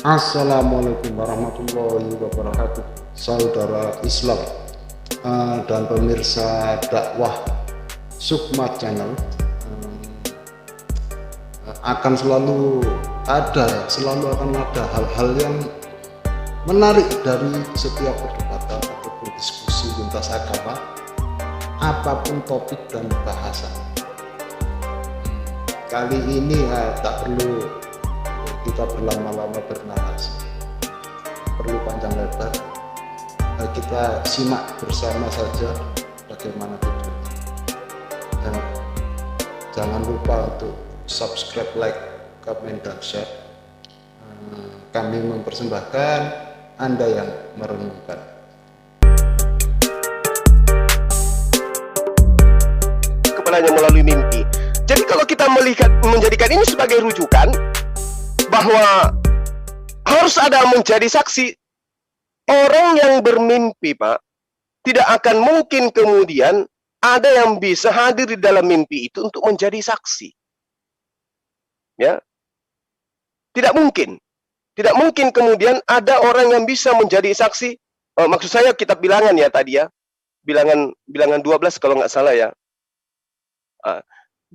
Assalamualaikum warahmatullahi wabarakatuh, saudara Islam dan pemirsa dakwah Sukma Channel. Akan selalu akan ada hal-hal yang menarik dari setiap perdebatan ataupun diskusi lintas agama, apapun topik dan bahasan. Kali ini tak perlu kita berlama-lama bernarasi, perlu panjang lebar, kita simak bersama saja bagaimana videonya. Dan jangan lupa untuk subscribe, like, komen, dan share. Kami mempersembahkan, Anda yang merenungkan. Kepadanya melalui mimpi. Jadi kalau kita menjadikan ini sebagai rujukan, bahwa harus ada menjadi saksi, orang yang bermimpi, Pak, tidak akan mungkin kemudian ada yang bisa hadir di dalam mimpi itu untuk menjadi saksi. Ya, tidak mungkin kemudian ada orang yang bisa menjadi saksi. Maksud saya kitab bilangan ya tadi ya, bilangan 12 kalau nggak salah ya.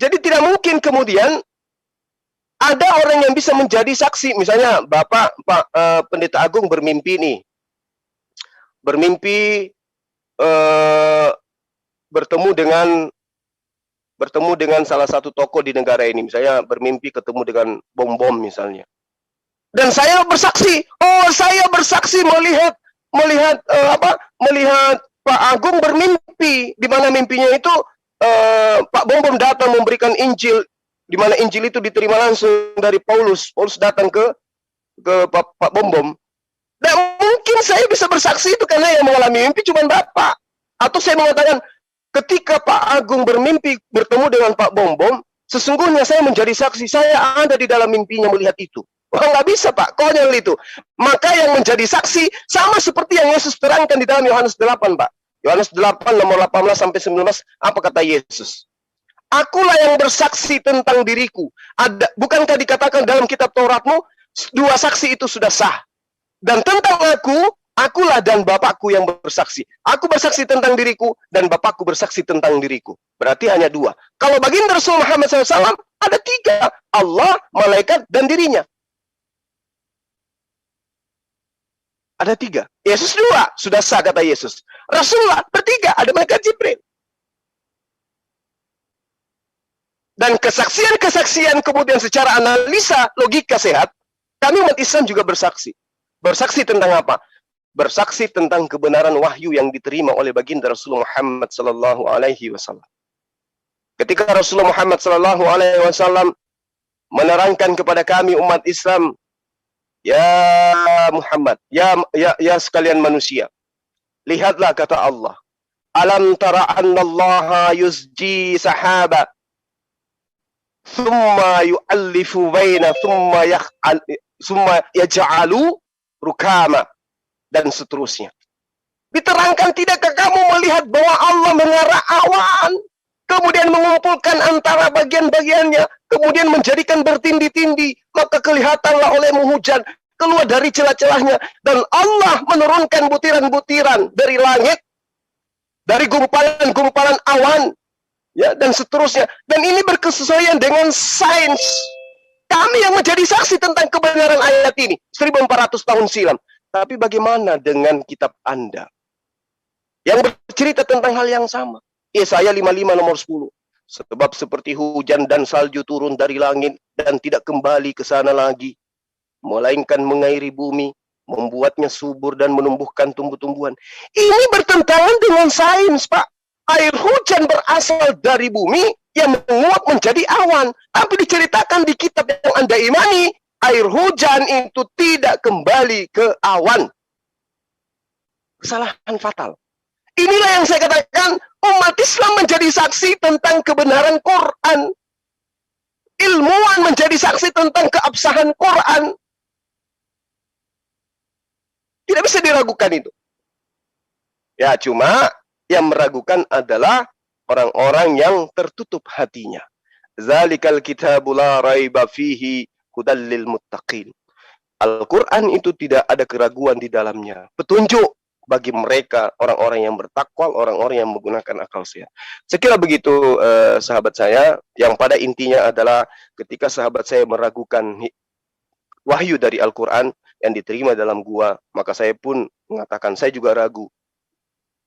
Jadi tidak mungkin kemudian ada orang yang bisa menjadi saksi. Misalnya Bapak Pendeta Agung bermimpi nih, bertemu dengan salah satu tokoh di negara ini. Misalnya bermimpi ketemu dengan bom misalnya. Dan saya bersaksi, saya bersaksi melihat Pak Agung bermimpi, di mana mimpinya itu Pak Bom datang memberikan Injil, di mana Injil itu diterima langsung dari Paulus. Paulus datang ke Pak Bom. Dan mungkin saya bisa bersaksi itu karena yang mengalami mimpi cuma Bapak. Atau saya mengatakan, ketika Pak Agung bermimpi bertemu dengan Pak Bom, sesungguhnya saya menjadi saksi, saya ada di dalam mimpinya melihat itu. Nggak bisa, Pak, konyol itu. Maka yang menjadi saksi sama seperti yang Yesus terangkan di dalam Yohanes 8, Pak. Yohanes 8 nomor 18-19, apa kata Yesus? Akulah yang bersaksi tentang diriku. Bukankah dikatakan dalam kitab Tauratmu, 2 saksi itu sudah sah. Dan tentang akulah dan Bapakku yang bersaksi. Aku bersaksi tentang diriku, dan Bapakku bersaksi tentang diriku. Berarti hanya 2. Kalau baginda Rasul Muhammad SAW, ada 3. Allah, malaikat, dan dirinya. Ada 3. Yesus 2, sudah sah kata Yesus. Rasulullah bertiga, ada malaikat Jibril. Dan kesaksian kemudian secara analisa logika sehat, kami umat Islam juga bersaksi. Bersaksi tentang apa? Bersaksi tentang kebenaran wahyu yang diterima oleh baginda Rasulullah Muhammad sallallahu alaihi wasallam. Ketika Rasulullah Muhammad sallallahu alaihi wasallam menerangkan kepada kami umat Islam, ya Muhammad, ya sekalian manusia, lihatlah kata Allah, alam tara annallaha yusji sahaba thumma yu'allifu baina thumma yaj'alu rukama, dan seterusnya. Diterangkan, tidakkah kamu melihat bahwa Allah mengarah awan, kemudian mengumpulkan antara bagian-bagiannya, kemudian menjadikan bertindi-tindi, maka kelihatanlah olehmu hujan keluar dari celah-celahnya, dan Allah menurunkan butiran-butiran dari langit, dari gumpalan-gumpalan awan, ya, dan seterusnya. Dan ini berkesesuaian dengan sains. Kami yang menjadi saksi tentang kebenaran ayat ini 1400 tahun silam. Tapi bagaimana dengan kitab Anda yang bercerita tentang hal yang sama? Yesaya 55 nomor 10. Sebab seperti hujan dan salju turun dari langit dan tidak kembali ke sana lagi, melainkan mengairi bumi, membuatnya subur dan menumbuhkan tumbuh-tumbuhan. Ini bertentangan dengan sains, Pak. Air hujan berasal dari bumi yang menguap menjadi awan. Tapi diceritakan di kitab yang Anda imani, air hujan itu tidak kembali ke awan. Kesalahan fatal. Inilah yang saya katakan, umat Islam menjadi saksi tentang kebenaran Quran. Ilmuwan menjadi saksi tentang keabsahan Quran. Tidak bisa diragukan itu. Ya, cuma yang meragukan adalah orang-orang yang tertutup hatinya. Zalikal kitabu la raiba fihi hudal lil muttaqin. Al-Quran itu tidak ada keraguan di dalamnya. Petunjuk bagi mereka, orang-orang yang bertakwa, orang-orang yang menggunakan akal sehat. Saya kira begitu, sahabat saya, yang pada intinya adalah ketika sahabat saya meragukan wahyu dari Al-Quran yang diterima dalam gua, maka saya pun mengatakan saya juga ragu.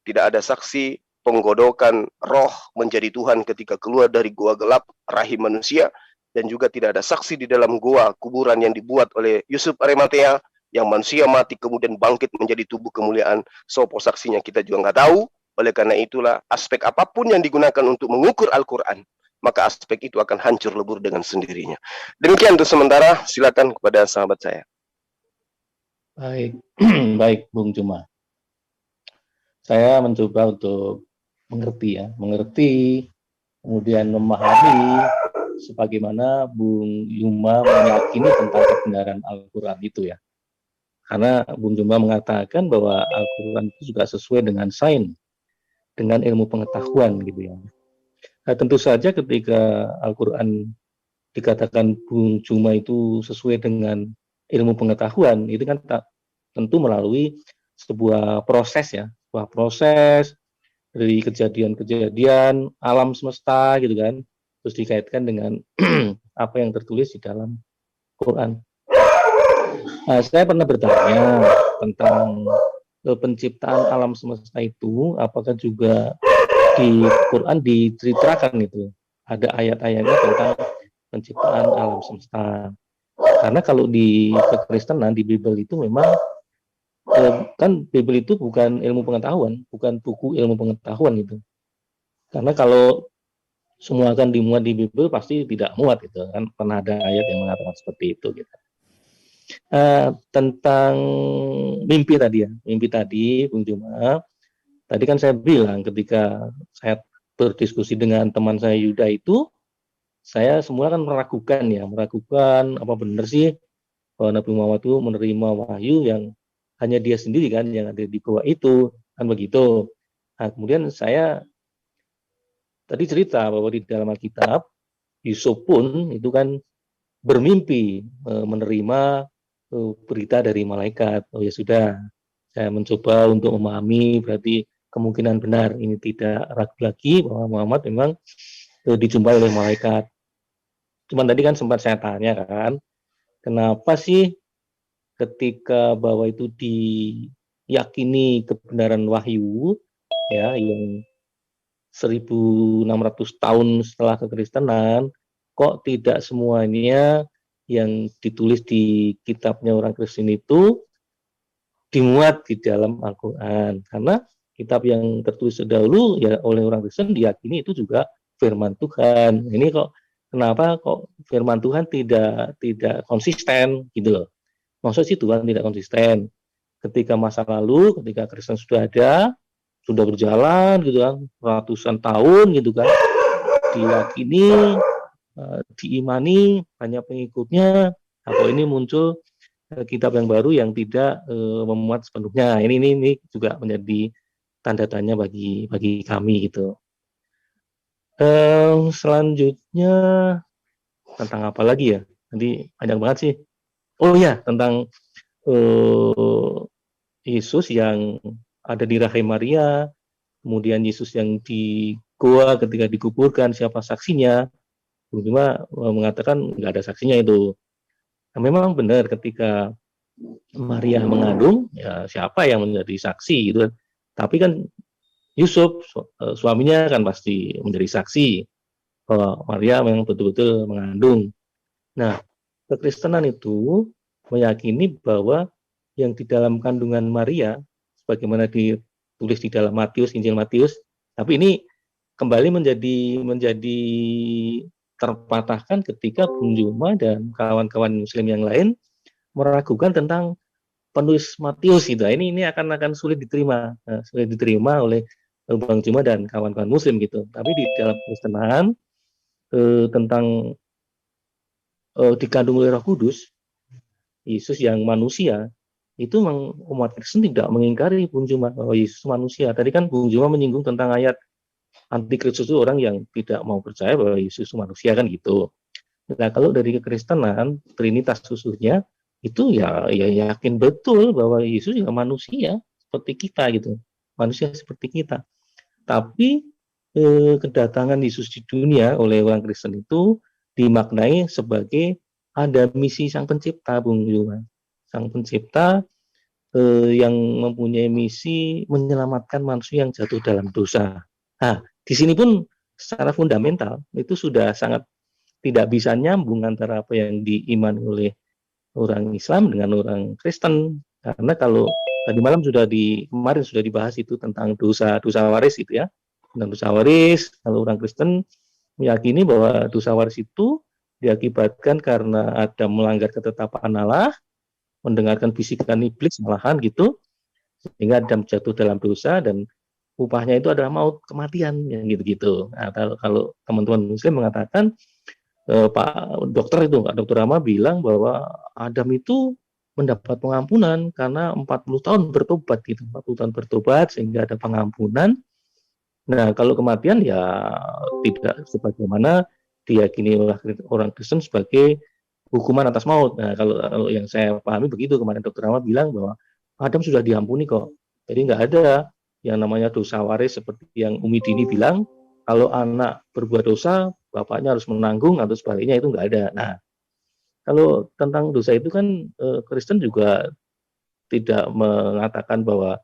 Tidak ada saksi penggodokan roh menjadi Tuhan ketika keluar dari gua gelap rahim manusia, dan juga tidak ada saksi di dalam gua kuburan yang dibuat oleh Yusuf Arimatea yang manusia mati kemudian bangkit menjadi tubuh kemuliaan. Sopo saksinya kita juga nggak tahu. Oleh karena itulah aspek apapun yang digunakan untuk mengukur Al-Quran, maka aspek itu akan hancur lebur dengan sendirinya. Demikian untuk sementara, silakan kepada sahabat saya. Baik, baik Bung Juma. Saya mencoba untuk mengerti, kemudian memahami sebagaimana Bung Juma meyakini tentang kebenaran Al-Quran itu ya. Karena Bung Juma mengatakan bahwa Al-Quran itu juga sesuai dengan sains, dengan ilmu pengetahuan gitu ya. Nah, tentu saja ketika Al-Quran dikatakan Bung Juma itu sesuai dengan ilmu pengetahuan, itu kan tentu melalui sebuah proses ya, sebuah proses dari kejadian-kejadian alam semesta gitu kan, terus dikaitkan dengan apa yang tertulis di dalam Quran. Nah, saya pernah bertanya tentang penciptaan alam semesta itu, apakah juga di Quran diceritakan itu ada ayat-ayatnya tentang penciptaan alam semesta. Karena kalau di kekristenan di Bible itu memang kan Bible itu bukan ilmu pengetahuan, bukan buku ilmu pengetahuan gitu. Karena kalau semua akan dimuat di Bible pasti tidak muat gitu kan, pernah ada ayat yang mengatakan seperti itu gitu. Tentang mimpi tadi Bung Juma, tadi kan saya bilang ketika saya berdiskusi dengan teman saya Yuda itu, saya semula kan meragukan apa benar sih bahwa Nabi Muhammad itu menerima wahyu yang hanya dia sendiri kan yang ada di bawah itu, kan begitu. Nah, kemudian saya tadi cerita bahwa di dalam Alkitab Yusuf pun itu kan bermimpi menerima berita dari malaikat. Oh ya sudah, saya mencoba untuk memahami, berarti kemungkinan benar ini tidak ragu lagi bahwa Muhammad memang dijumpai oleh malaikat. Cuman tadi kan sempat saya tanya kan, kenapa sih ketika bahwa itu diyakini kebenaran wahyu ya yang 1600 tahun setelah kekristenan, kok tidak semuanya yang ditulis di kitabnya orang Kristen itu dimuat di dalam Al-Quran. Karena kitab yang tertulis dahulu ya oleh orang Kristen diyakini itu juga firman Tuhan. Ini kok kenapa kok firman Tuhan tidak konsisten gitu loh. Maksud sih Tuhan tidak konsisten. Ketika masa lalu, ketika Kristen sudah ada, sudah berjalan gitu kan, ratusan tahun gitu kan, diyakini, diimani, banyak pengikutnya, atau ini muncul kitab yang baru yang tidak memuat sepenuhnya. Ini juga menjadi tanda tanya bagi kami gitu. Selanjutnya tentang apa lagi ya? Nanti panjang banget sih. Oh ya, tentang Yesus yang ada di rahim Maria, kemudian Yesus yang di goa ketika dikuburkan, siapa saksinya? Cuma mengatakan nggak ada saksinya itu. Nah, memang benar ketika Maria mengandung, ya siapa yang menjadi saksi gitu kan. Tapi kan Yusuf, suaminya kan pasti menjadi saksi bahwa Maria memang betul-betul mengandung. Nah, kekristenan itu meyakini bahwa yang di dalam kandungan Maria, sebagaimana ditulis di dalam Injil Matius, tapi ini kembali menjadi terpatahkan ketika Bung Juma dan kawan-kawan Muslim yang lain meragukan tentang penulis Matius gitu. Ini akan sulit diterima oleh Bang Juma dan kawan-kawan Muslim gitu. Tapi di dalam Kristenan tentang dikandung oleh Roh Kudus, Yesus yang manusia, itu umat Kristen tidak mengingkari Bung Juma bahwa Yesus manusia. Tadi kan Bung Juma menyinggung tentang ayat antikristus itu orang yang tidak mau percaya bahwa Yesus manusia kan gitu. Nah, kalau dari kekristenan, Trinitas khususnya, itu ya yakin betul bahwa Yesus juga manusia seperti kita gitu, manusia seperti kita. Tapi kedatangan Yesus di dunia oleh orang Kristen itu dimaknai sebagai ada misi Sang Pencipta, Bung Yuma. Sang Pencipta yang mempunyai misi menyelamatkan manusia yang jatuh dalam dosa. Nah, di sini pun secara fundamental itu sudah sangat tidak bisa nyambung antara apa yang diimani oleh orang Islam dengan orang Kristen. Karena kalau tadi malam kemarin sudah dibahas itu tentang dosa waris itu ya. Tentang dosa waris, kalau orang Kristen meyakini bahwa dosa waris itu diakibatkan karena ada melanggar ketetapan Allah, mendengarkan bisikan iblis malahan gitu, sehingga Adam jatuh dalam dosa dan upahnya itu adalah maut, kematian, yang gitu-gitu. Nah, kalau teman-teman Muslim mengatakan, Pak Dokter Rama bilang bahwa Adam itu mendapat pengampunan karena 40 tahun bertobat gitu, 40 tahun bertobat sehingga ada pengampunan. Nah, kalau kematian ya tidak sebagaimana diyakini oleh orang Kristen sebagai hukuman atas maut. Nah, kalau yang saya pahami begitu, kemarin Dokter Rama bilang bahwa Adam sudah diampuni kok. Jadi nggak ada yang namanya dosa waris seperti yang Umi Dini bilang, kalau anak berbuat dosa, bapaknya harus menanggung atau sebaliknya, itu nggak ada. Nah, kalau tentang dosa itu kan Kristen juga tidak mengatakan bahwa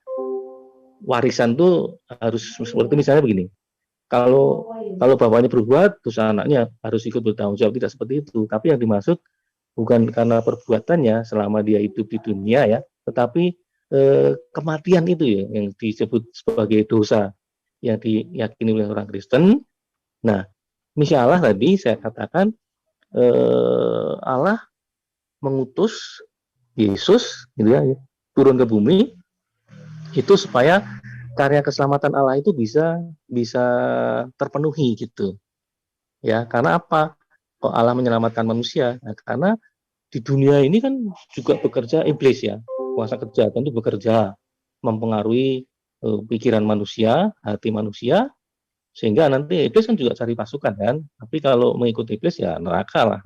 warisan itu harus seperti misalnya begini. Kalau bapaknya berbuat, dosa anaknya harus ikut bertanggung jawab, tidak seperti itu. Tapi yang dimaksud bukan karena perbuatannya selama dia hidup di dunia ya, tetapi kematian itu ya yang disebut sebagai dosa yang diyakini oleh orang Kristen. Nah, misi Allah tadi saya katakan Allah mengutus Yesus gitu ya, turun ke bumi itu supaya karya keselamatan Allah itu bisa terpenuhi gitu. Ya, karena apa? Kok Allah menyelamatkan manusia? Nah, karena di dunia ini kan juga bekerja iblis ya. Kuasa kejahatan itu bekerja mempengaruhi pikiran manusia, hati manusia, sehingga nanti iblis kan juga cari pasukan kan. Tapi kalau mengikuti iblis ya neraka lah.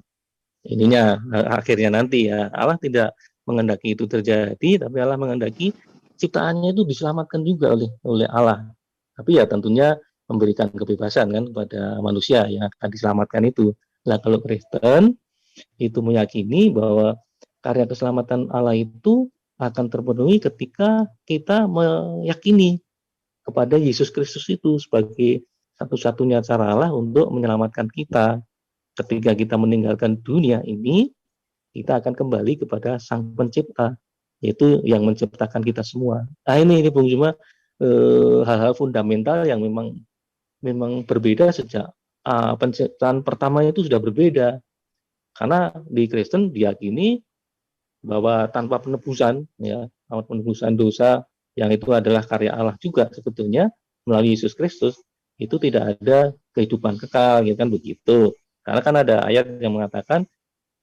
Ininya akhirnya nanti ya. Allah tidak menghendaki itu terjadi, tapi Allah menghendaki ciptaannya itu diselamatkan juga oleh Allah. Tapi ya tentunya memberikan kebebasan kan kepada manusia yang akan diselamatkan itu. Nah, kalau Kristen itu meyakini bahwa karya keselamatan Allah itu akan terpenuhi ketika kita meyakini kepada Yesus Kristus itu sebagai satu-satunya cara Allah untuk menyelamatkan kita. Ketika kita meninggalkan dunia ini, kita akan kembali kepada Sang Pencipta, yaitu yang menciptakan kita semua. Nah, ini Bung Juma hal-hal fundamental yang memang berbeda sejak penciptaan pertamanya itu sudah berbeda. Karena di Kristen diyakini bahwa tanpa penebusan ya, tanpa penebusan dosa yang itu adalah karya Allah juga sebetulnya melalui Yesus Kristus, itu tidak ada kehidupan kekal, gitu kan begitu. Karena kan ada ayat yang mengatakan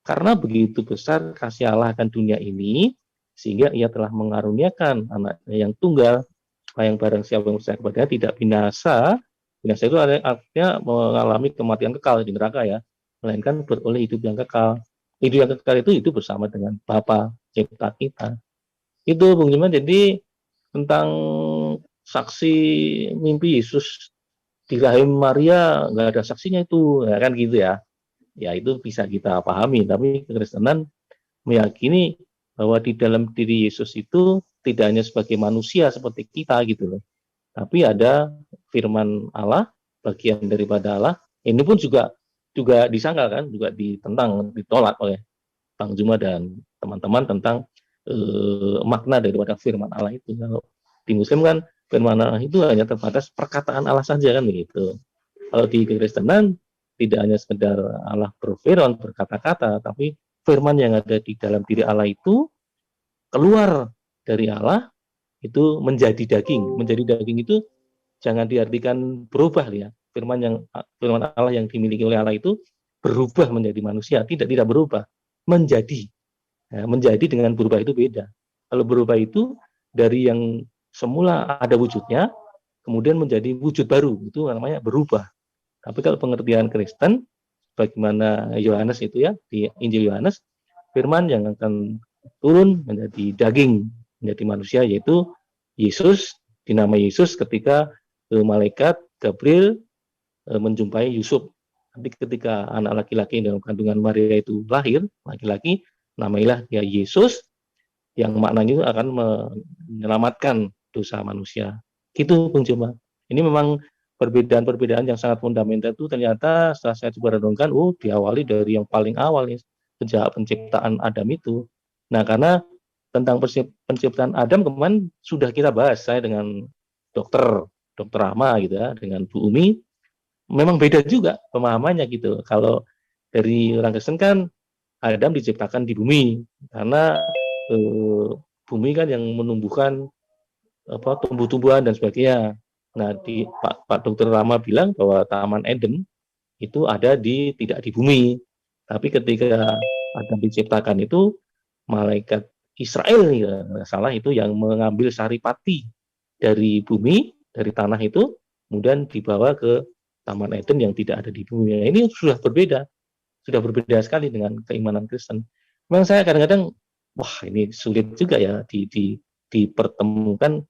karena begitu besar kasih Allah akan dunia ini, sehingga ia telah mengaruniakan anaknya yang tunggal, supaya yang barang siapa yang percaya kepadanya tidak binasa. Binasa itu artinya mengalami kematian kekal di neraka ya, melainkan beroleh hidup yang kekal. Hidup yang kekal itu hidup bersama dengan Bapa cipta kita. Itu Bung Juman. Jadi tentang saksi mimpi Yesus di rahim Maria nggak ada saksinya itu, ya kan gitu ya. Ya itu bisa kita pahami, tapi kekristenan meyakini bahwa di dalam diri Yesus itu tidak hanya sebagai manusia seperti kita gitu loh, tapi ada firman Allah, bagian daripada Allah. Ini pun juga disangkal kan, juga ditolak oleh Bang Juma dan teman-teman tentang makna daripada firman Allah itu. Kalau di Muslim kan firman Allah itu hanya terbatas perkataan Allah saja kan begitu. Kalau di kekristenan tidak hanya sekedar Allah berfirman, berkata-kata, tapi firman yang ada di dalam diri Allah itu keluar dari Allah, itu menjadi daging. Menjadi daging itu jangan diartikan berubah ya. Firman Allah yang dimiliki oleh Allah itu berubah menjadi manusia, tidak berubah, menjadi. Nah, menjadi dengan berubah itu beda. Kalau berubah itu dari yang semula ada wujudnya, kemudian menjadi wujud baru, itu namanya berubah. Tapi kalau pengertian Kristen, bagaimana Yohanes itu ya, di Injil Yohanes, firman yang akan turun menjadi daging, menjadi manusia, yaitu Yesus, dinamai Yesus ketika malaikat Gabriel menjumpai Yusuf. Nanti ketika anak laki-laki dalam kandungan Maria itu lahir, laki-laki, namailah dia Yesus, yang maknanya akan menyelamatkan dosa manusia. Gitu, Bung Juma. Ini memang perbedaan-perbedaan yang sangat fundamental itu ternyata setelah saya coba renungkan, diawali dari yang paling awal nih, sejak penciptaan Adam itu. Nah, karena tentang penciptaan Adam kemarin sudah kita bahas, saya dengan dokter Rama gitu ya, dengan Bu Umi, memang beda juga pemahamannya gitu. Kalau dari orang Kristen kan Adam diciptakan di bumi karena bumi kan yang menumbuhkan tumbuh-tumbuhan dan sebagainya. Nah, Pak Dokter Rama bilang bahwa Taman Eden itu ada tidak di bumi. Tapi ketika Adam diciptakan itu malaikat Israel ya, nggak salah itu yang mengambil saripati dari bumi, dari tanah itu, kemudian dibawa ke Taman Eden yang tidak ada di bumi. Nah, ini sudah berbeda sekali dengan keimanan Kristen. Memang saya kadang-kadang, wah ini sulit juga ya dipertemukan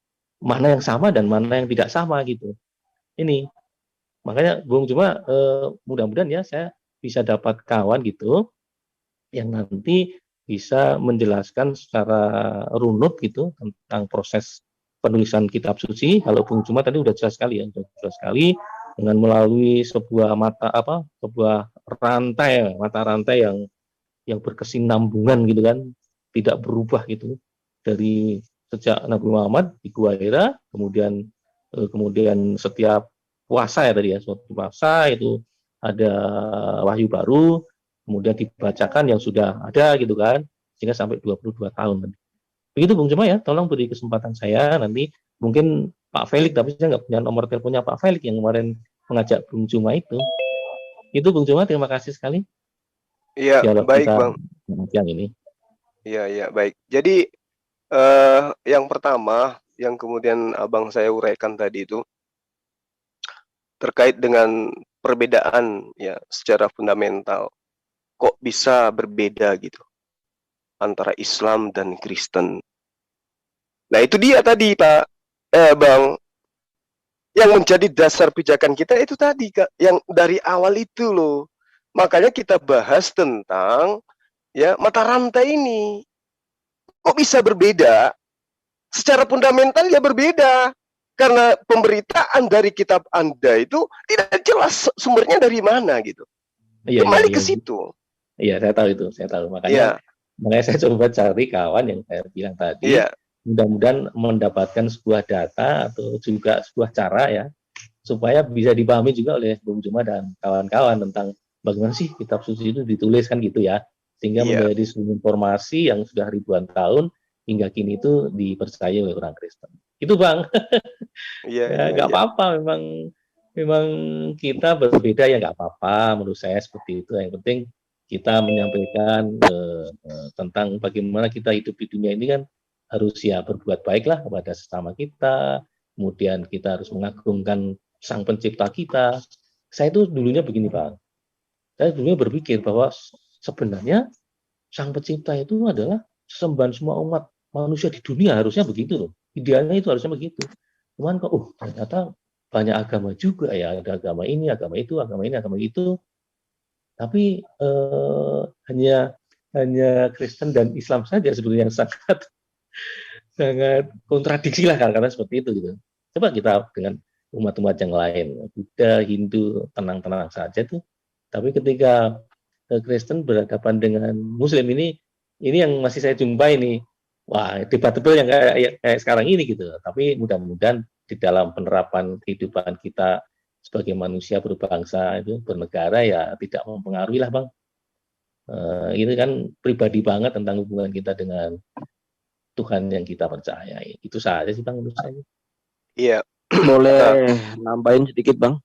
mana yang sama dan mana yang tidak sama gitu. Ini makanya Bung cuma mudah-mudahan ya saya bisa dapat kawan gitu yang nanti bisa menjelaskan secara runut gitu tentang proses penulisan kitab suci. Kalau Bung Cuma tadi udah jelas sekali ya, jelas sekali dengan melalui sebuah mata rantai yang berkesinambungan gitu kan, tidak berubah gitu dari sejak Nabi Muhammad di Gua Hira, kemudian setiap puasa ya tadi ya, suatu puasa itu ada wahyu baru, kemudian dibacakan yang sudah ada gitu kan, sehingga sampai 22 tahun. Begitu Bung Cuma ya, tolong beri kesempatan saya nanti mungkin Pak Felix, tapi saya nggak punya nomor teleponnya Pak Felix yang kemarin mengajak Bung Cuma itu. Itu Bung Cuma, terima kasih sekali. Iya, baik kita Bang. Yang ini. Iya, baik. Jadi yang pertama, yang kemudian Abang saya uraikan tadi itu terkait dengan perbedaan ya secara fundamental. Kok bisa berbeda gitu antara Islam dan Kristen. Nah, itu dia tadi Pak Bang, yang menjadi dasar pijakan kita itu tadi Kak, yang dari awal itu loh. Makanya kita bahas tentang ya mata rantai ini. Kok bisa berbeda? Secara fundamental ya berbeda. Karena pemberitaan dari kitab Anda itu tidak jelas sumbernya dari mana gitu. Kembali ke situ. Iya, saya tahu. Makanya saya coba cari kawan yang saya bilang tadi. Mudah-mudahan mendapatkan sebuah data atau juga sebuah cara ya, supaya bisa dipahami juga oleh Bung Cuma dan kawan-kawan tentang bagaimana sih kitab suci itu ditulis kan gitu ya, sehingga menjadi sebuah informasi yang sudah ribuan tahun hingga kini itu dipercaya oleh orang Kristen. Itu Bang. Nggak apa-apa, memang kita berbeda ya nggak apa-apa, menurut saya seperti itu. Yang penting kita menyampaikan tentang bagaimana kita hidup di dunia ini kan harus ya berbuat baiklah kepada sesama kita, kemudian kita harus mengagungkan Sang Pencipta kita. Saya itu dulunya begini Pak, saya dulunya berpikir bahwa sebenarnya Sang Pencipta itu adalah sesembahan semua umat manusia di dunia, harusnya begitu loh, idealnya itu harusnya begitu. Cuman kok ternyata banyak agama juga ya, ada agama ini, agama itu, agama ini, agama itu, tapi hanya Kristen dan Islam saja sebetulnya yang sangat kontradiksi lah karena seperti itu gitu. Coba kita dengan umat-umat yang lain, Buddha, Hindu, tenang-tenang saja tuh. Tapi ketika Kristen berhadapan dengan Muslim ini yang masih saya jumpai nih, wah debatable yang kayak sekarang ini gitu. Tapi mudah-mudahan di dalam penerapan kehidupan kita sebagai manusia berbangsa itu bernegara ya tidak mempengaruhi lah Bang. Itu kan pribadi banget tentang hubungan kita dengan Tuhan yang kita percayai. Itu saja sih Bang menurut saya. Iya. Boleh nambahin sedikit Bang?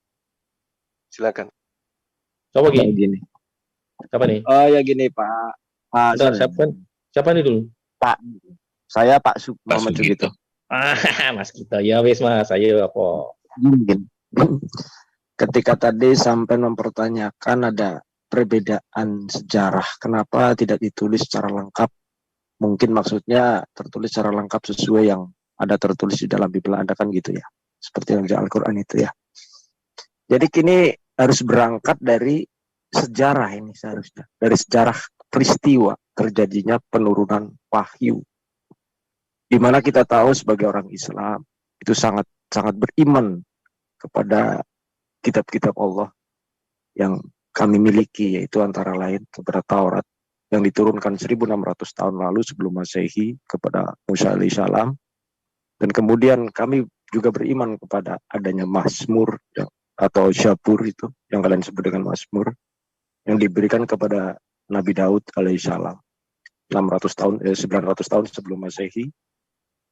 Silakan. Coba gini. Siapa nih? Oh ya gini Pak. Siapa nih dulu? Pak. Saya Pak Muhammad Sugito. Mas Gito. Ya wis Mas, saya apa? Gini. Ketika tadi sampai mempertanyakan ada perbedaan sejarah, kenapa tidak ditulis secara lengkap Mungkin maksudnya tertulis secara lengkap sesuai yang ada tertulis di dalam Bible Anda kan gitu ya. Seperti yang di Al-Quran itu ya. Jadi kini harus berangkat dari sejarah ini seharusnya. Dari sejarah peristiwa terjadinya penurunan wahyu. Di mana kita tahu sebagai orang Islam itu sangat beriman kepada kitab-kitab Allah yang kami miliki, yaitu antara lain kepada Taurat yang diturunkan 1600 tahun lalu sebelum Masehi kepada Musa alaihissalam. Dan kemudian kami juga beriman kepada adanya Mazmur atau Zabur itu yang kalian sebut dengan Mazmur yang diberikan kepada Nabi Daud alaihissalam 900 tahun sebelum Masehi.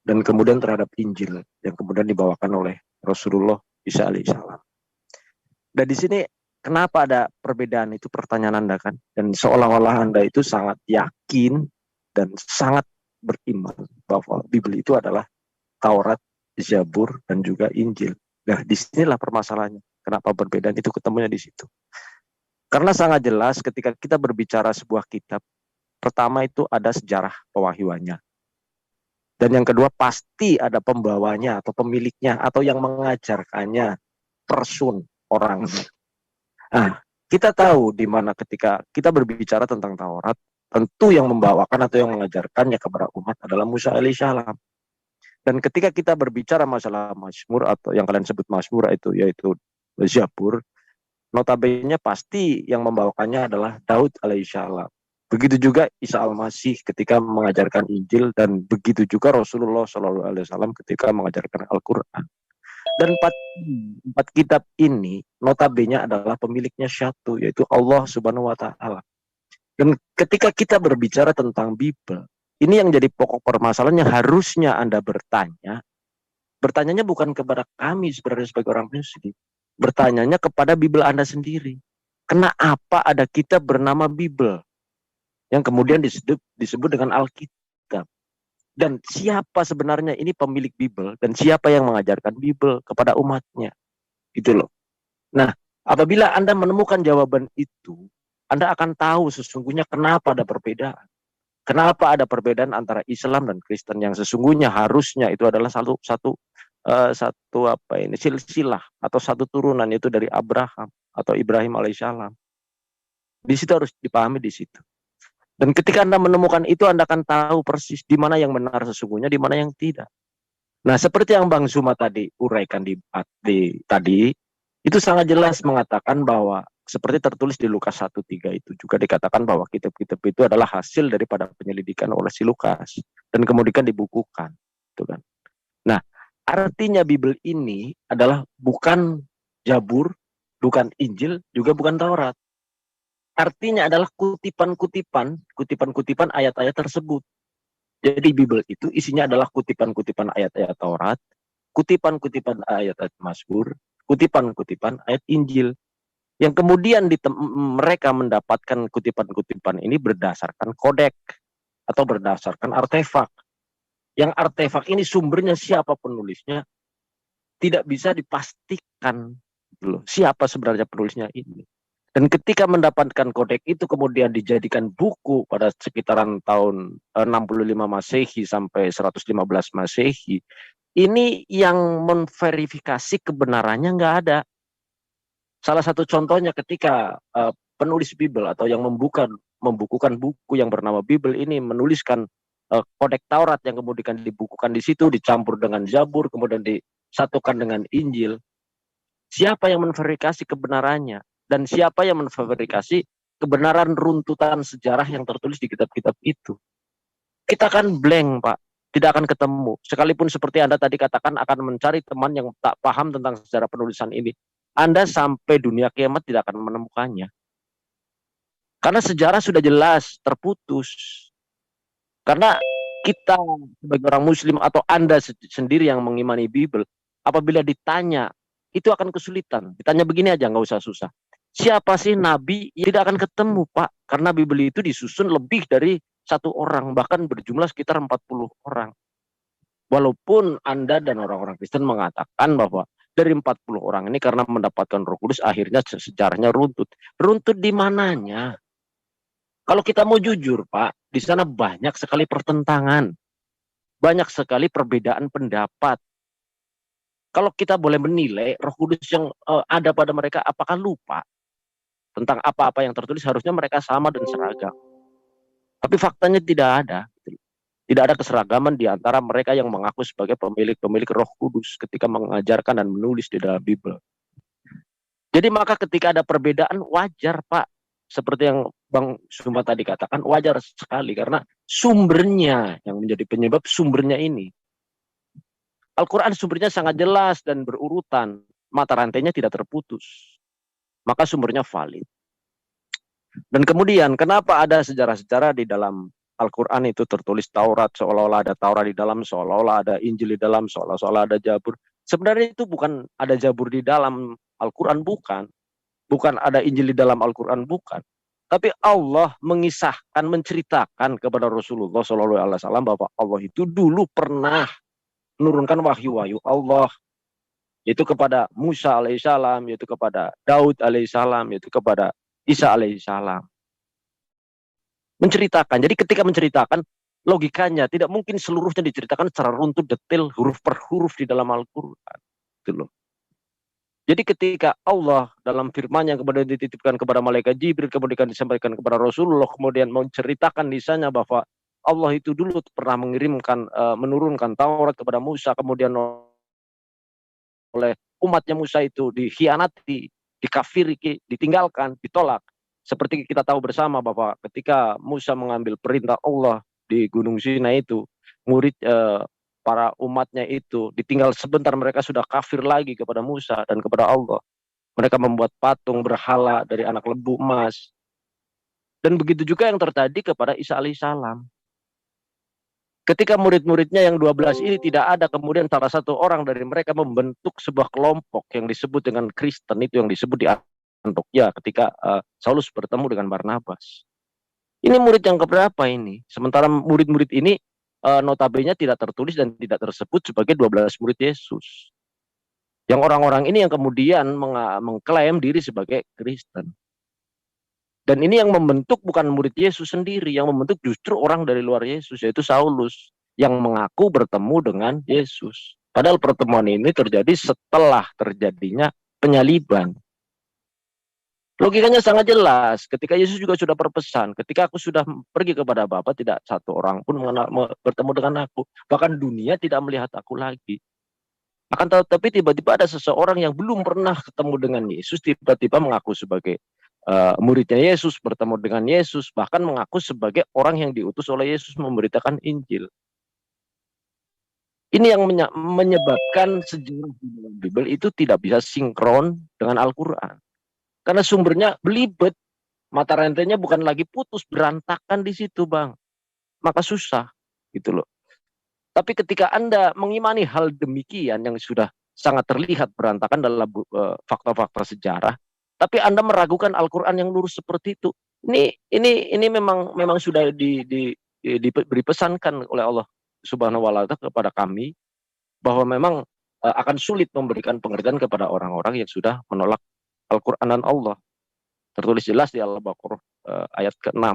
Dan kemudian terhadap Injil yang kemudian dibawakan oleh Rasulullah Isa alaihissalam. Dan di sini kenapa ada perbedaan itu pertanyaan Anda kan? Dan seolah-olah Anda itu sangat yakin dan sangat beriman bahwa Bible itu adalah Taurat, Zabur, dan juga Injil. Nah, disinilah permasalahannya. Kenapa perbedaan itu ketemunya di situ? Karena sangat jelas ketika kita berbicara sebuah kitab, pertama itu ada sejarah pewahyuannya. Dan yang kedua pasti ada pembawanya atau pemiliknya atau yang mengajarkannya, person, orangnya. Nah, kita tahu di mana ketika kita berbicara tentang Taurat, tentu yang membawakan atau yang mengajarkannya kepada umat adalah Musa alaihissalam. Dan ketika kita berbicara masalah Mazmur atau yang kalian sebut Mazmur itu yaitu Zabur, notabene pasti yang membawakannya adalah Daud alaihissalam. Begitu juga Isa al-Masih ketika mengajarkan Injil dan begitu juga Rasulullah SAW ketika mengajarkan Al-Quran. Dan empat kitab ini notabene adalah pemiliknya satu, yaitu Allah Subhanahu wa Ta'ala. Dan ketika kita berbicara tentang Bible, ini yang jadi pokok permasalahannya harusnya Anda bertanya. Bertanyanya bukan kepada kami sebenarnya sebagai orang Muslim. Bertanyanya kepada Bible Anda sendiri. Kenapa ada kitab bernama Bible? Yang kemudian disebut dengan Alkitab. Dan siapa sebenarnya ini pemilik Bible dan siapa yang mengajarkan Bible kepada umatnya. Gitu loh. Nah, apabila Anda menemukan jawaban itu, Anda akan tahu sesungguhnya kenapa ada perbedaan. Kenapa ada perbedaan antara Islam dan Kristen yang sesungguhnya harusnya itu adalah satu silsilah atau satu turunan itu dari Abraham atau Ibrahim alaihissalam. Di situ harus dipahami di situ. Dan ketika Anda menemukan itu, Anda akan tahu persis di mana yang benar sesungguhnya, di mana yang tidak. Nah, seperti yang Bang Zuma tadi uraikan tadi, itu sangat jelas mengatakan bahwa seperti tertulis di Lukas 1:3 itu juga dikatakan bahwa kitab-kitab itu adalah hasil daripada penyelidikan oleh si Lukas dan kemudian dibukukan, gitu kan. Nah, artinya Bible ini adalah bukan Zabur, bukan Injil, juga bukan Taurat. Artinya adalah kutipan-kutipan ayat-ayat tersebut. Jadi Bible itu isinya adalah kutipan-kutipan ayat-ayat Taurat, kutipan-kutipan ayat-ayat Mazmur, kutipan-kutipan ayat Injil. Yang kemudian mereka mendapatkan kutipan-kutipan ini berdasarkan kodek atau berdasarkan artefak. Yang artefak ini sumbernya siapa penulisnya tidak bisa dipastikan. Siapa sebenarnya penulisnya ini. Dan ketika mendapatkan kodek itu kemudian dijadikan buku pada sekitaran tahun 65 Masehi sampai 115 Masehi, ini yang memverifikasi kebenarannya nggak ada. Salah satu contohnya ketika penulis Bible atau yang membukukan buku yang bernama Bible ini menuliskan kodek Taurat yang kemudian dibukukan di situ, dicampur dengan Zabur, kemudian disatukan dengan Injil. Siapa yang memverifikasi kebenarannya? Dan siapa yang memverifikasi kebenaran runtutan sejarah yang tertulis di kitab-kitab itu? Kita akan blank, Pak. Tidak akan ketemu. Sekalipun seperti Anda tadi katakan akan mencari teman yang tak paham tentang sejarah penulisan ini. Anda sampai dunia kiamat tidak akan menemukannya. Karena sejarah sudah jelas terputus. Karena kita sebagai orang Muslim atau Anda sendiri yang mengimani Bible, apabila ditanya, itu akan kesulitan. Ditanya begini aja, nggak usah susah. Siapa sih nabi? Tidak akan ketemu, Pak. Karena Bible itu disusun lebih dari satu orang, bahkan berjumlah sekitar 40 orang. Walaupun Anda dan orang-orang Kristen mengatakan bahwa dari 40 orang ini karena mendapatkan Roh Kudus akhirnya sejarahnya runtut. Runtut di mananya? Kalau kita mau jujur, Pak, di sana banyak sekali pertentangan, banyak sekali perbedaan pendapat. Kalau kita boleh menilai Roh Kudus yang ada pada mereka, apakah lupa tentang apa-apa yang tertulis? Harusnya mereka sama dan seragam. Tapi faktanya tidak ada. Tidak ada keseragaman di antara mereka yang mengaku sebagai pemilik Roh Kudus ketika mengajarkan dan menulis di dalam Bible. Jadi maka ketika ada perbedaan, wajar Pak. Seperti yang Bang Suma tadi katakan, wajar sekali. Karena sumbernya yang menjadi penyebab, sumbernya ini. Al-Quran sumbernya sangat jelas dan berurutan. Mata rantainya tidak terputus. Maka sumbernya valid. Dan kemudian kenapa ada sejarah-sejarah di dalam Al-Quran itu tertulis Taurat, seolah-olah ada Taurat di dalam, seolah-olah ada Injil di dalam, seolah-olah ada Zabur. Sebenarnya itu bukan ada Zabur di dalam Al-Quran, bukan. Bukan ada Injil di dalam Al-Quran, bukan. Tapi Allah mengisahkan, menceritakan kepada Rasulullah SAW bahwa Allah itu dulu pernah menurunkan wahyu-wahyu Allah, yaitu kepada Musa alaihissalam, yaitu kepada Daud alaihissalam, yaitu kepada Isa alaihissalam. Menceritakan. Jadi ketika menceritakan, logikanya tidak mungkin seluruhnya diceritakan secara runtut detail huruf per huruf di dalam Al-Quran. Gitu loh. Jadi ketika Allah dalam firman yang kemudian dititipkan kepada malaikat Jibril, kemudian disampaikan kepada Rasulullah, kemudian menceritakan di sana bahwa Allah itu dulu pernah menurunkan Taurat kepada Musa, kemudian oleh umatnya Musa itu dikhianati, dikafiri, ditinggalkan, ditolak. Seperti kita tahu bersama bahwa ketika Musa mengambil perintah Allah di Gunung Sinai itu, murid para umatnya itu ditinggal sebentar, mereka sudah kafir lagi kepada Musa dan kepada Allah. Mereka membuat patung berhala dari anak lembu emas. Dan begitu juga yang terjadi kepada Isa alaihissalam. Ketika murid-muridnya yang 12 ini tidak ada, kemudian salah satu orang dari mereka membentuk sebuah kelompok yang disebut dengan Kristen, itu yang disebut di Antiokhia ketika Saulus bertemu dengan Barnabas. Ini murid yang keberapa ini? Sementara murid-murid ini notabene tidak tertulis dan tidak tersebut sebagai 12 murid Yesus. Yang orang-orang ini yang kemudian mengklaim diri sebagai Kristen. Dan ini yang membentuk bukan murid Yesus sendiri, yang membentuk justru orang dari luar Yesus, yaitu Saulus, yang mengaku bertemu dengan Yesus. Padahal pertemuan ini terjadi setelah terjadinya penyaliban. Logikanya sangat jelas. Ketika Yesus juga sudah berpesan, ketika aku sudah pergi kepada Bapa, tidak satu orang pun bertemu dengan aku. Bahkan dunia tidak melihat aku lagi. Akan tetapi tiba-tiba ada seseorang yang belum pernah ketemu dengan Yesus, tiba-tiba mengaku sebagai muridnya Yesus, bertemu dengan Yesus, bahkan mengaku sebagai orang yang diutus oleh Yesus memberitakan Injil. Ini yang menyebabkan sejarah di dalam Bible itu tidak bisa sinkron dengan Al-Quran. Karena sumbernya belibet, mata rantainya bukan lagi putus, berantakan di situ, Bang. Maka susah, gitu loh. Tapi ketika Anda mengimani hal demikian yang sudah sangat terlihat berantakan dalam fakta-fakta sejarah, tapi Anda meragukan Al-Quran yang lurus seperti itu, ini memang sudah diberi pesankan oleh Allah Subhanahu wa Ta'ala kepada kami bahwa memang akan sulit memberikan pengertian kepada orang-orang yang sudah menolak Al-Quran dan Allah. Tertulis jelas di Al-Baqarah ayat ke-6.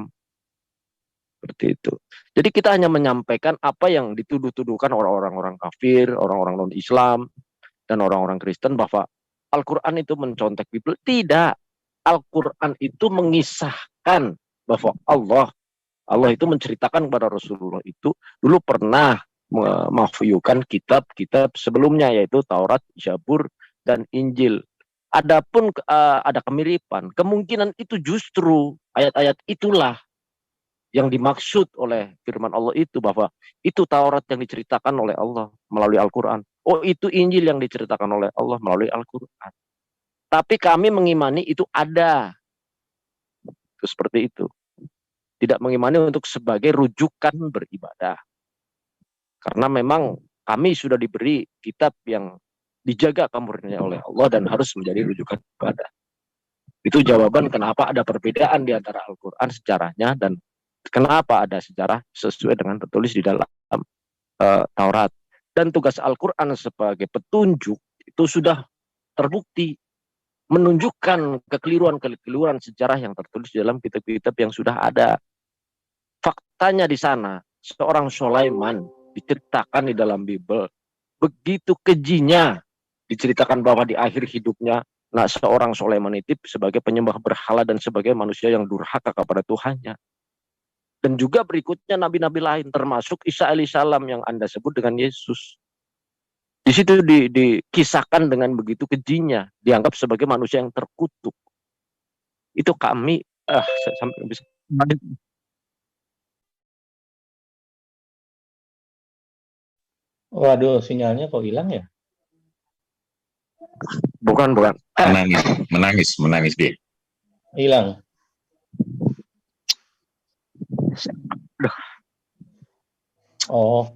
Seperti itu. Jadi kita hanya menyampaikan apa yang dituduh-tuduhkan orang-orang kafir, orang-orang non-Islam, dan orang-orang Kristen bahwa Al-Quran itu mencontek Bible. Tidak. Al-Quran itu mengisahkan bahwa Allah itu menceritakan kepada Rasulullah itu dulu pernah mewahyukan kitab-kitab sebelumnya, yaitu Taurat, Zabur, dan Injil. Adapun ada kemiripan, kemungkinan itu justru ayat-ayat itulah yang dimaksud oleh firman Allah itu, bahwa itu Taurat yang diceritakan oleh Allah melalui Al-Quran. Oh, itu Injil yang diceritakan oleh Allah melalui Al-Quran. Tapi kami mengimani itu ada. Itu seperti itu. Tidak mengimani untuk sebagai rujukan beribadah. Karena memang kami sudah diberi kitab yang dijaga kemurniannya oleh Allah dan harus menjadi rujukan ibadah. Itu jawaban kenapa ada perbedaan di antara Al-Quran sejarahnya dan kenapa ada sejarah sesuai dengan tertulis di dalam Taurat. Dan tugas Al-Quran sebagai petunjuk itu sudah terbukti menunjukkan kekeliruan-kekeliruan sejarah yang tertulis di dalam kitab-kitab yang sudah ada. faktanya di sana seorang Sulaiman diceritakan di dalam Bible begitu kejinya, diceritakan bahwa di akhir hidupnya seorang Sulaiman itu sebagai penyembah berhala dan sebagai manusia yang durhaka kepada Tuhannya. Dan juga berikutnya nabi-nabi lain termasuk Isa alaihissalam yang Anda sebut dengan Yesus. Di situ dikisahkan dengan begitu kejinya, dianggap sebagai manusia yang terkutuk. Itu kami saya sampai bisa. Waduh, sinyalnya kok hilang ya? Bukan. Menangis dia. Hilang. Oh,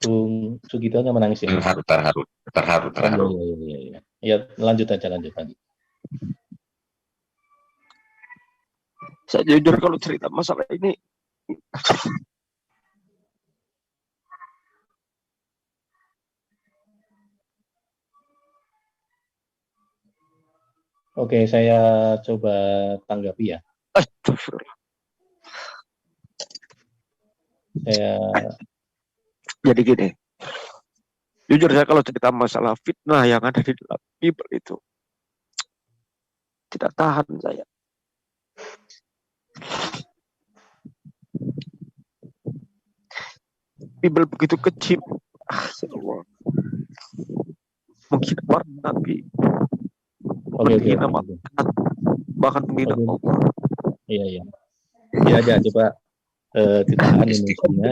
Bung Sugitonya menangis ya? Terharu. Iya. Ya, lanjut aja. Saya jujur kalau cerita masalah ini, Oke, saya coba tanggapi ya. astagfirullah. Jadi gini, jujur saya kalau cerita masalah fitnah yang ada di dalam Bible itu tidak tahan saya. Bible begitu kecil, menghina para nabi, menghina malaikat, bahkan menghina Allah. Iya. Ya aja coba ditahan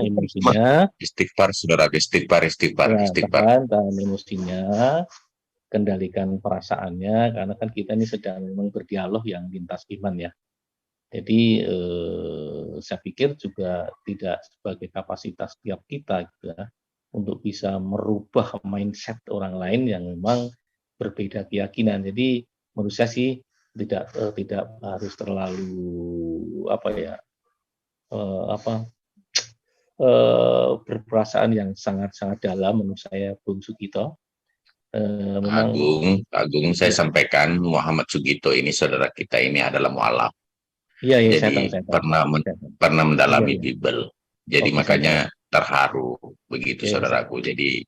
emosinya. Istighfar, saudara, istighfar. Tahan emosinya, kendalikan perasaannya, karena kan kita ini sedang memang berdialog yang lintas iman ya. Jadi saya pikir juga tidak sebagai kapasitas tiap kita gitu ya, untuk bisa merubah mindset orang lain yang memang berbeda keyakinan. Jadi menurut saya sih tidak harus terlalu berperasaan yang sangat dalam menurut saya, Bung Sugito. Memang Agung, saya sampaikan Muhammad Sugito ini saudara kita ini adalah mualaf. Iya, jadi saya tahu. pernah mendalami Bible. Jadi makanya saya terharu begitu saudaraku. Jadi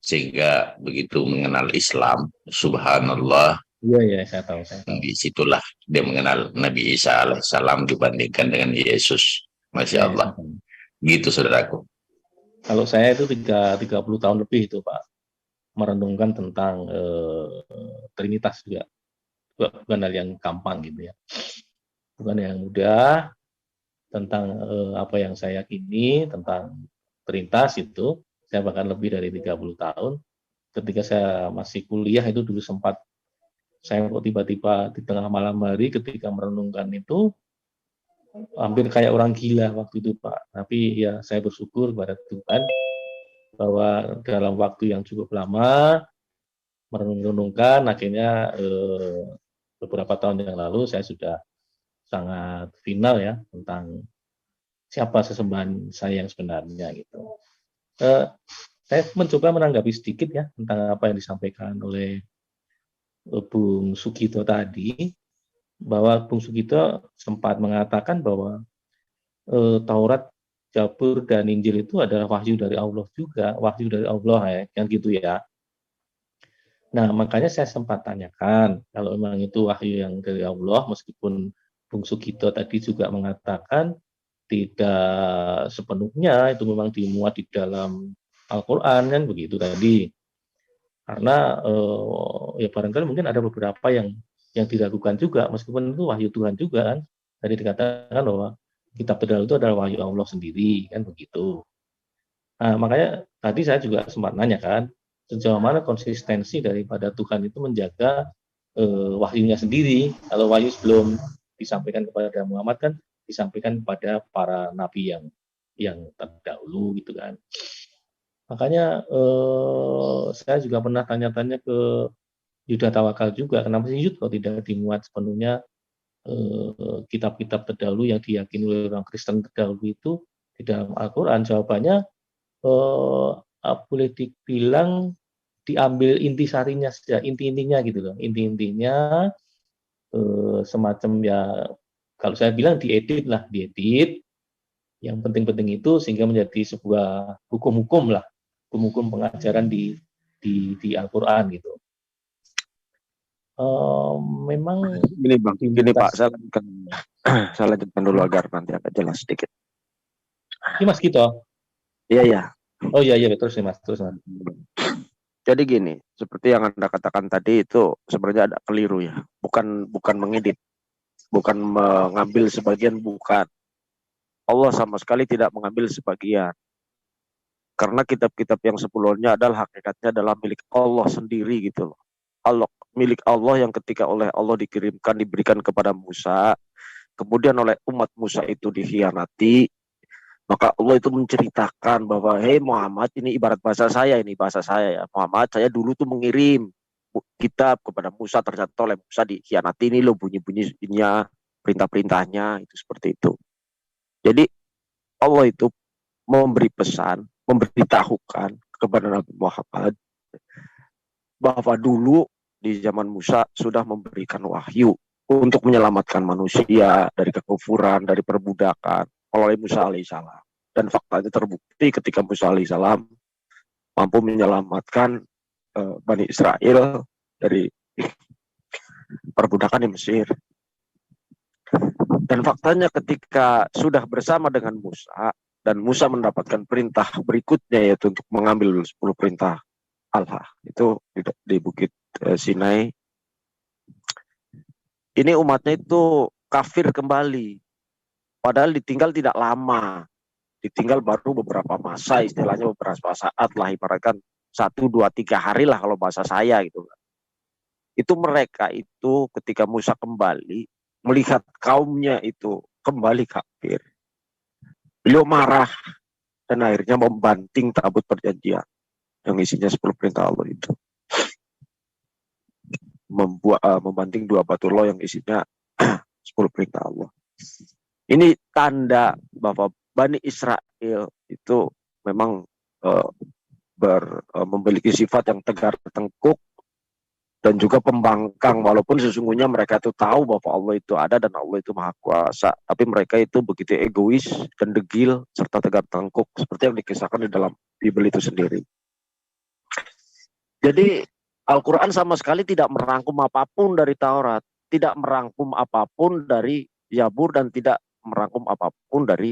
sehingga begitu mengenal Islam, subhanallah. Iya, saya tahu. Disitulah dia mengenal Nabi Isa alaihissalam dibandingkan dengan Yesus. Masya Allah. Gitu saudaraku. Kalau saya itu 30 tahun lebih itu Pak, merenungkan tentang Trinitas juga. Bukan hal yang gampang gitu ya. Bukan yang mudah, tentang apa yang saya yakini tentang Trinitas itu. Saya bahkan lebih dari 30 tahun. Ketika saya masih kuliah itu dulu sempat saya kok tiba-tiba di tengah malam hari ketika merenungkan itu hampir kayak orang gila waktu itu Pak. Tapi ya saya bersyukur kepada Tuhan bahwa dalam waktu yang cukup lama merenungkan, akhirnya beberapa tahun yang lalu saya sudah sangat final ya tentang siapa sesembahan saya yang sebenarnya gitu. Saya mencoba menanggapi sedikit ya tentang apa yang disampaikan oleh Bung Sugito tadi, bahwa Bung Sugito sempat mengatakan bahwa Taurat, Zabur, dan Injil itu adalah wahyu dari Allah juga, wahyu dari Allah ya, kan gitu ya. Nah, makanya saya sempat tanyakan, kalau memang itu wahyu yang dari Allah, meskipun Bung Sugito tadi juga mengatakan tidak sepenuhnya itu memang dimuat di dalam Al-Quran, kan begitu tadi. Karena ya barangkali mungkin ada beberapa yang diragukan juga, meskipun itu wahyu Tuhan juga kan. Tadi dikatakan bahwa kitab terdahulu itu adalah wahyu Allah sendiri, kan begitu. Nah, makanya tadi saya juga sempat nanya kan, sejauh mana konsistensi daripada Tuhan itu menjaga wahyunya sendiri. Kalau wahyu sebelum disampaikan kepada Muhammad kan disampaikan kepada para nabi yang terdahulu gitu kan. Makanya saya juga pernah tanya-tanya ke Yuda Tawakal juga, kenapa sih Yud kok tidak dimuat sepenuhnya kitab-kitab terdahulu yang diyakini oleh orang Kristen terdahulu itu di dalam Al-Quran? Jawabannya boleh dibilang diambil intisarinya saja, inti-intinya gitu loh, inti-intinya semacam ya kalau saya bilang diedit yang penting-penting itu sehingga menjadi sebuah hukum-hukum lah, hukum-hukum pengajaran di Al-Quran gitu. Memang Gini Bang, gini Pak, lintas. saya lanjutkan dulu agar nanti agak jelas sedikit. Ini Mas Gito. Iya, iya. Oh iya terus nih Mas, terus Mas. Jadi gini, seperti yang Anda katakan tadi itu sebenarnya ada keliru ya. Bukan mengedit, bukan mengambil sebagian, bukan. Allah sama sekali tidak mengambil sebagian. Karena kitab-kitab yang sebelumnya adalah hakikatnya adalah milik Allah sendiri gitu loh. Allah, milik Allah yang ketika oleh Allah dikirimkan, diberikan kepada Musa, kemudian oleh umat Musa itu dikhianati, maka Allah itu menceritakan bahwa, hei Muhammad, ini ibarat bahasa saya, ini bahasa saya ya, Muhammad, saya dulu tuh mengirim kitab kepada Musa, ternyata oleh Musa dikhianati, ini loh bunyi-bunyinya, perintah-perintahnya, itu seperti itu. Jadi Allah itu memberi pesan, memberitahukan kepada Nabi Muhammad bahwa dulu di zaman Musa sudah memberikan wahyu untuk menyelamatkan manusia dari kekufuran, dari perbudakan oleh Musa alaihissalam. Dan faktanya terbukti ketika Musa alaihissalam mampu menyelamatkan Bani Israel dari perbudakan di Mesir. Dan faktanya ketika sudah bersama dengan Musa, dan Musa mendapatkan perintah berikutnya yaitu untuk mengambil 10 perintah Allah itu di Bukit Sinai. Ini umatnya itu kafir kembali. Padahal ditinggal tidak lama. Ditinggal baru beberapa masa, istilahnya beberapa saat lah, ibaratkan 1, 2, 3 hari lah kalau bahasa saya gitu. Itu mereka itu ketika Musa kembali, melihat kaumnya itu kembali kafir. Beliau marah dan akhirnya membanting tabut perjanjian yang isinya 10 perintah Allah itu. Membanting 2 batu loh yang isinya 10 perintah Allah. Ini tanda bahwa Bani Israel itu memang memiliki sifat yang tegar tengkuk dan juga pembangkang, walaupun sesungguhnya mereka itu tahu bahwa Allah itu ada dan Allah itu maha kuasa, tapi mereka itu begitu egois dan degil serta tegar tengkuk seperti yang dikisahkan di dalam Bible itu sendiri. Jadi Al-Quran sama sekali tidak merangkum apapun dari Taurat, tidak merangkum apapun dari Zabur, dan tidak merangkum apapun dari